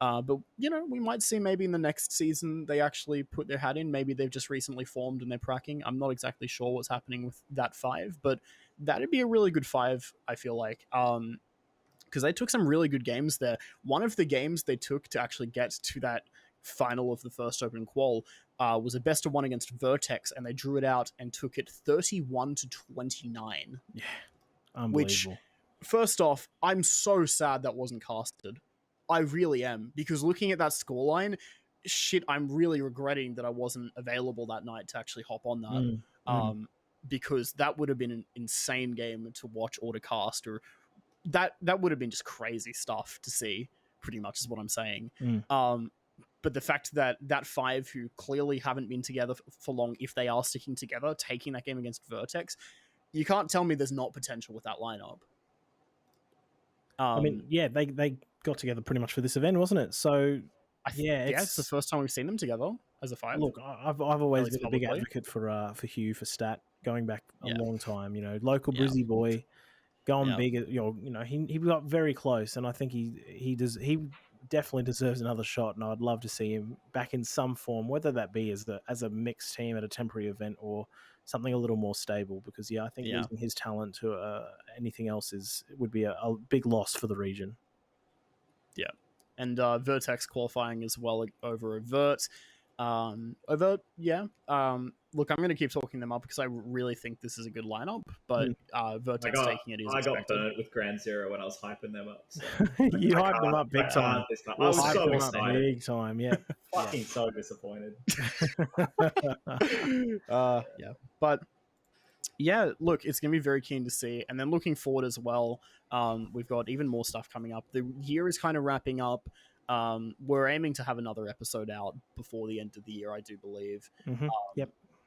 But, we might see maybe in the next season they actually put their hat in. Maybe they've just recently formed and they're pracking. I'm not exactly sure what's happening with that 5, but that'd be a really good 5, I feel like. Because they took some really good games there. One of the games they took to actually get to that final of the first open qual was a best of 1 against Vertex, and they drew it out and took it 31-29. Yeah, unbelievable. Which, first off, I'm so sad that wasn't casted. I really am, because looking at that scoreline, I'm really regretting that I wasn't available that night to actually hop on that. Because that would have been an insane game to watch or to cast, or that would have been just crazy stuff to see, pretty much is what I'm saying. But the fact that 5 who clearly haven't been together for long, if they are sticking together, taking that game against Vertex, you can't tell me there's not potential with that lineup. They got together pretty much for this event, wasn't it? So It's the first time we've seen them together as a 5. Look, I've always been a big publicly. advocate for Hugh for Stat going back a long time. Local Yeah. Brizzy boy, going big. He got very close, and I think he definitely deserves another shot. And I'd love to see him back in some form, whether that be as a mixed team at a temporary event or something a little more stable. Because I think losing his talent to anything else would be a big loss for the region. Yeah. And Vertex qualifying as well over Overt. Overt, look, I'm going to keep talking them up because I really think this is a good lineup, but Vertex taking it is expected. I got burnt with Grand Zero when I was hyping them up. So you hyped them up big time. I was so excited. Big time, yeah. Fucking so disappointed. But yeah, look, it's going to be very keen to see. And then looking forward as well, we've got even more stuff coming up. The year is kind of wrapping up. We're aiming to have another episode out before the end of the year, I do believe.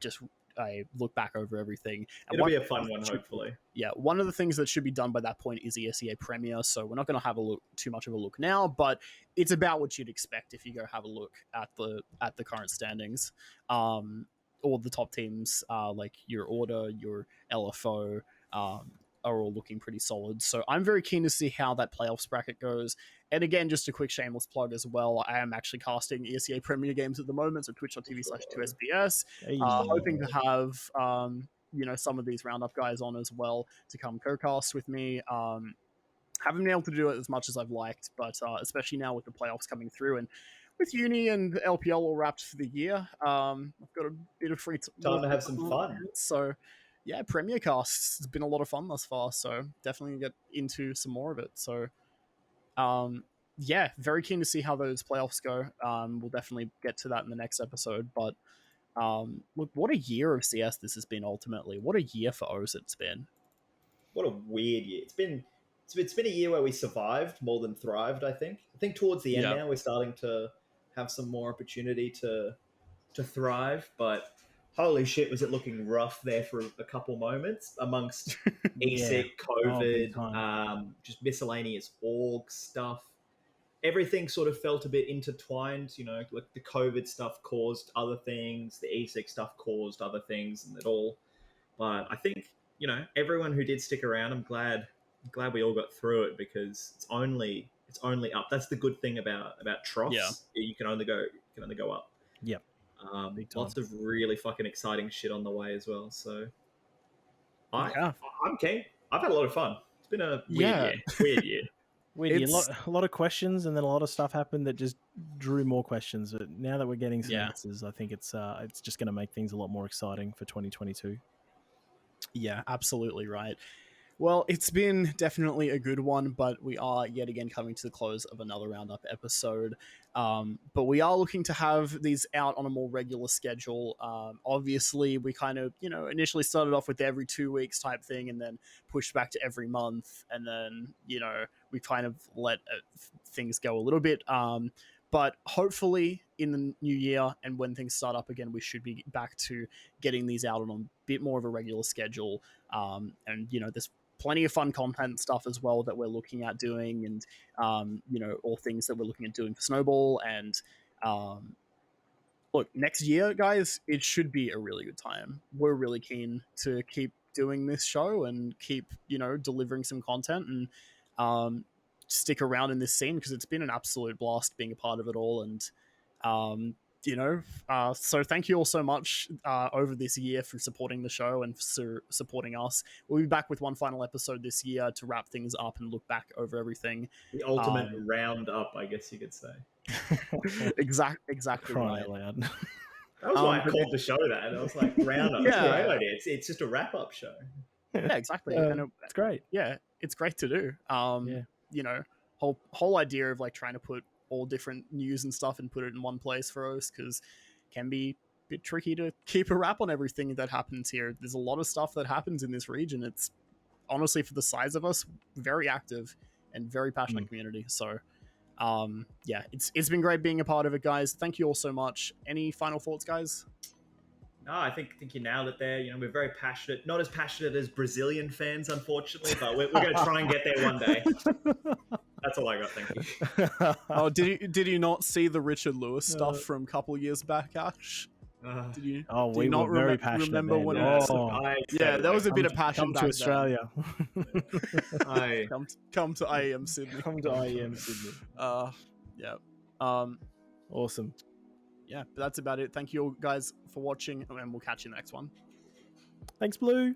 Just I look back over everything. And it'll be a fun one, hopefully. Yeah, one of the things that should be done by that point is the SEA Premier, so we're not going to have too much of a look now, but it's about what you'd expect if you go have a look at the current standings. All the top teams, like your Order, your LFO, are all looking pretty solid. So I'm very keen to see how that playoffs bracket goes. And again, just a quick shameless plug as well. I am actually casting ESEA Premier games at the moment, so twitch.tv/2SBS. Hoping to have some of these roundup guys on as well to come co-cast with me. Haven't been able to do it as much as I've liked, but especially now with the playoffs coming through and with uni and LPL all wrapped for the year, I've got a bit of free time to have some fun. So yeah, Premier Casts has been a lot of fun thus far, so definitely get into some more of it. So very keen to see how those playoffs go. We'll definitely get to that in the next episode, but look, what a year of CS this has been ultimately. What a year for OZ it's been. What a weird year. It's been a year where we survived more than thrived, I think. I think towards the end now we're starting to have some more opportunity to thrive, but holy shit, was it looking rough there for a couple moments amongst ESIC, COVID, just miscellaneous org stuff. Everything sort of felt a bit intertwined, like the COVID stuff caused other things, the ESIC stuff caused other things, and it all. But I think, everyone who did stick around, I'm glad we all got through it because it's only up. That's the good thing about troughs. Yeah. You can only go up. Yep. Lots of really fucking exciting shit on the way as well. So I'm keen. I've had a lot of fun. It's been a weird year. A lot of questions, and then a lot of stuff happened that just drew more questions. But now that we're getting some answers, I think it's just going to make things a lot more exciting for 2022. Yeah, absolutely right. Well, it's been definitely a good one, but we are yet again coming to the close of another Roundup episode. But we are looking to have these out on a more regular schedule. Obviously, we kind of, initially started off with every 2 weeks type thing and then pushed back to every month. And then, we kind of let things go a little bit. But hopefully in the new year and when things start up again, we should be back to getting these out on a bit more of a regular schedule. And, there's plenty of fun content stuff as well that we're looking at doing, and all things that we're looking at doing for Snowball. And look, next year, guys, it should be a really good time. We're really keen to keep doing this show and keep delivering some content and stick around in this scene because it's been an absolute blast being a part of it all. And so thank you all so much over this year for supporting the show and for supporting us. We'll be back with one final episode this year to wrap things up and look back over everything. The ultimate roundup, I guess you could say. Exactly right. Loud. That was why I called the show that. And I was like, roundup. It's a great idea. It's just a wrap-up show. Yeah, exactly. It's great. Yeah, it's great to do. Whole idea of like trying to put all different news and stuff and put it in one place for us because it can be a bit tricky to keep a wrap on everything that happens here. There's a lot of stuff that happens in this region. It's honestly, for the size of us, very active and very passionate community. So it's been great being a part of it, guys. Thank you all so much. Any final thoughts, guys? No, I think you nailed it there. We're very passionate. Not as passionate as Brazilian fans, unfortunately, but we're going to try and get there one day. That's all I got. Thank you. Oh, did you not see the Richard Lewis stuff from a couple years back, Ash? Did you? Oh, do we you not were very passionate. remember then. when? Yeah, there was a bit of passion Come back to Australia. I Come to IEM Sydney. Come to IEM Sydney. Yeah. Awesome. Yeah, but that's about it. Thank you all guys for watching, and we'll catch you next one. Thanks, Blue.